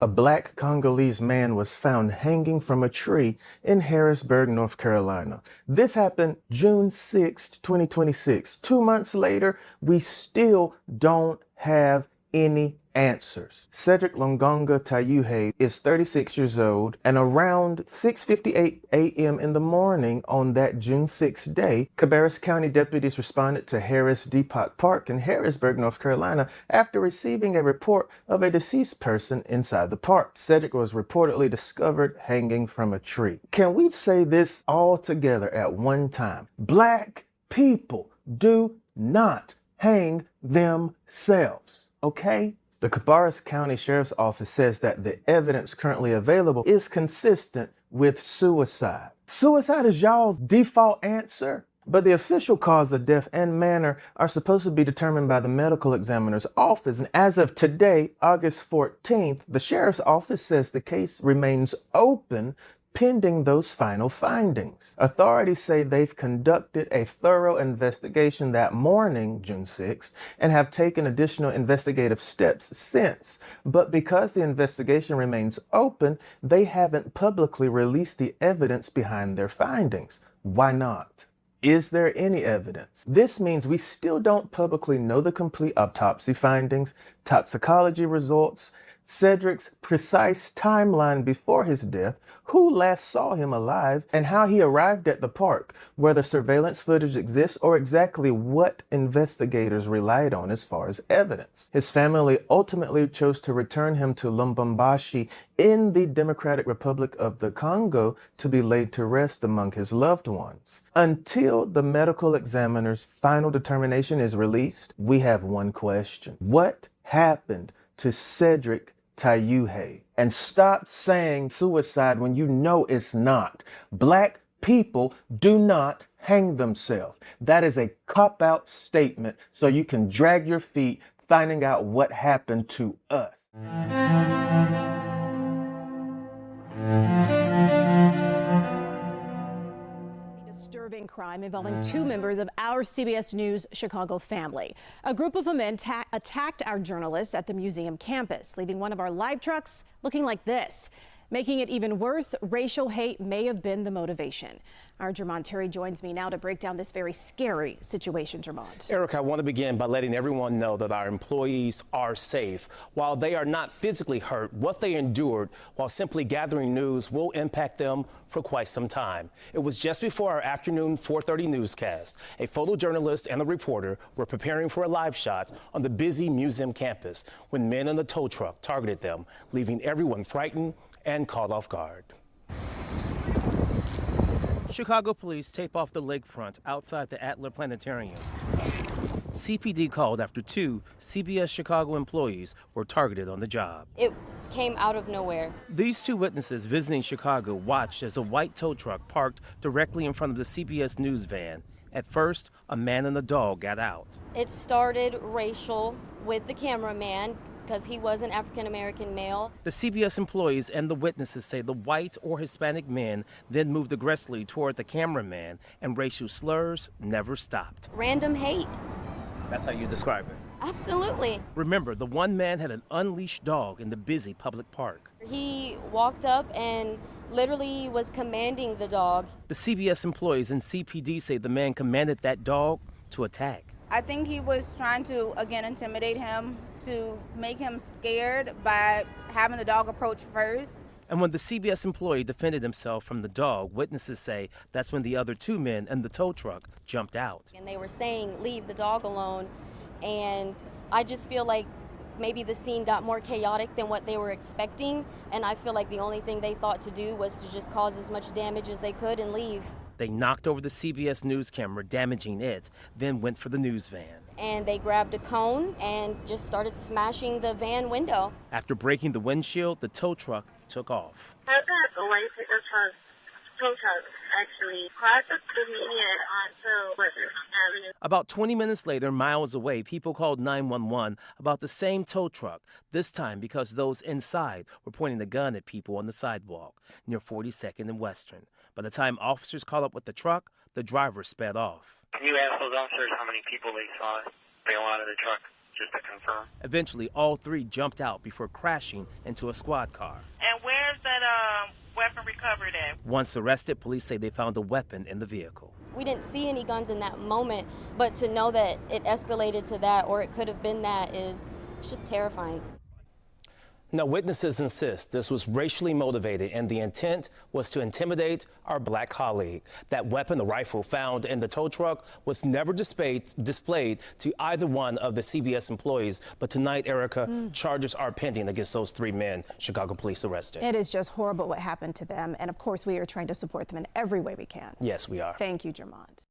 A black Congolese man was found hanging from a tree in Harrisburg, North Carolina. This happened June 6, 2026. 2 months later, we still don't have any answers. Cedric Longonga Tayuhe is 36 years old, and around 6:58 a.m. in the morning on that June 6th day, Cabarrus County deputies responded to Harris Depot Park in Harrisburg, North Carolina, after receiving a report of a deceased person inside the park. Cedric was reportedly discovered hanging from a tree. Can we say this all together at one time? Black people do not hang themselves, okay? The Cabarrus County Sheriff's Office says that the evidence currently available is consistent with suicide. Suicide is y'all's default answer? But the official cause of death and manner are supposed to be determined by the medical examiner's office. And as of today, August 14th, the Sheriff's Office says the case remains open pending those final findings. Authorities say they've conducted a thorough investigation that morning, June 6th, and have taken additional investigative steps since. But because the investigation remains open, they haven't publicly released the evidence behind their findings. Why not? Is there any evidence? This means we still don't publicly know the complete autopsy findings, toxicology results, Cedric's precise timeline before his death, who last saw him alive, and how he arrived at the park, whether surveillance footage exists, or exactly what investigators relied on as far as evidence. His family ultimately chose to return him to Lubumbashi in the Democratic Republic of the Congo to be laid to rest among his loved ones. Until the medical examiner's final determination is released, we have one question. What happened to Cedric Tayuhe? And stop saying suicide when you know it's not. Black people do not hang themselves. That is a cop-out statement so you can drag your feet finding out what happened to us. Disturbing crime involving two members of our CBS News Chicago family. A group of men attacked our journalists at the museum campus, leaving one of our live trucks looking like this. Making it even worse, racial hate may have been the motivation. Our Jermont Terry joins me now to break down this very scary situation. Jermont. Eric, I want to begin by letting everyone know that our employees are safe. While they are not physically hurt, what they endured while simply gathering news will impact them for quite some time. It was just before our afternoon 4:30 newscast. A photojournalist and a reporter were preparing for a live shot on the busy museum campus when men in the tow truck targeted them, leaving everyone frightened and caught off guard. Chicago police tape off the lakefront outside the Adler Planetarium. CPD called after two CBS Chicago employees were targeted on the job. It came out of nowhere. These two witnesses visiting Chicago watched as a white tow truck parked directly in front of the CBS News van. At first, a man and a dog got out. It started racial with the cameraman because he was an African-American male. The CBS employees and the witnesses say the white or Hispanic men then moved aggressively toward the cameraman, and racial slurs never stopped. Random hate. That's how you describe it? Absolutely. Remember, the one man had an unleashed dog in the busy public park. He walked up and literally was commanding the dog. The CBS employees and CPD say the man commanded that dog to attack. I think he was trying to, again, intimidate him, to make him scared by having the dog approach first. And when the CBS employee defended himself from the dog, witnesses say that's when the other two men in the tow truck jumped out. And they were saying, leave the dog alone. And I just feel like maybe the scene got more chaotic than what they were expecting. And I feel like the only thing they thought to do was to just cause as much damage as they could and leave. They knocked over the CBS News camera, damaging it, then went for the news van. And they grabbed a cone and just started smashing the van window. After breaking the windshield, the tow truck took off. The white pickup truck, tow truck, actually crossed the median onto Pleasant Avenue. About 20 minutes later, miles away, people called 911 about the same tow truck, this time because those inside were pointing a gun at people on the sidewalk near 42nd and Western. By the time officers caught up with the truck, the driver sped off. Can you ask those officers how many people they saw bail out of the truck? just to confirm. Eventually, all three jumped out before crashing into a squad car. And where's that weapon recovered at? Once arrested, police say they found a weapon in the vehicle. We didn't see any guns in that moment, but to know that it escalated to that, or it could have been that, it's just terrifying. Now, witnesses insist this was racially motivated and the intent was to intimidate our black colleague. That weapon, the rifle found in the tow truck, was never displayed to either one of the CBS employees. But tonight, Erica, charges are pending against those three men Chicago police arrested. It is just horrible what happened to them. And of course, we are trying to support them in every way we can. Yes, we are. Thank you, Jermont.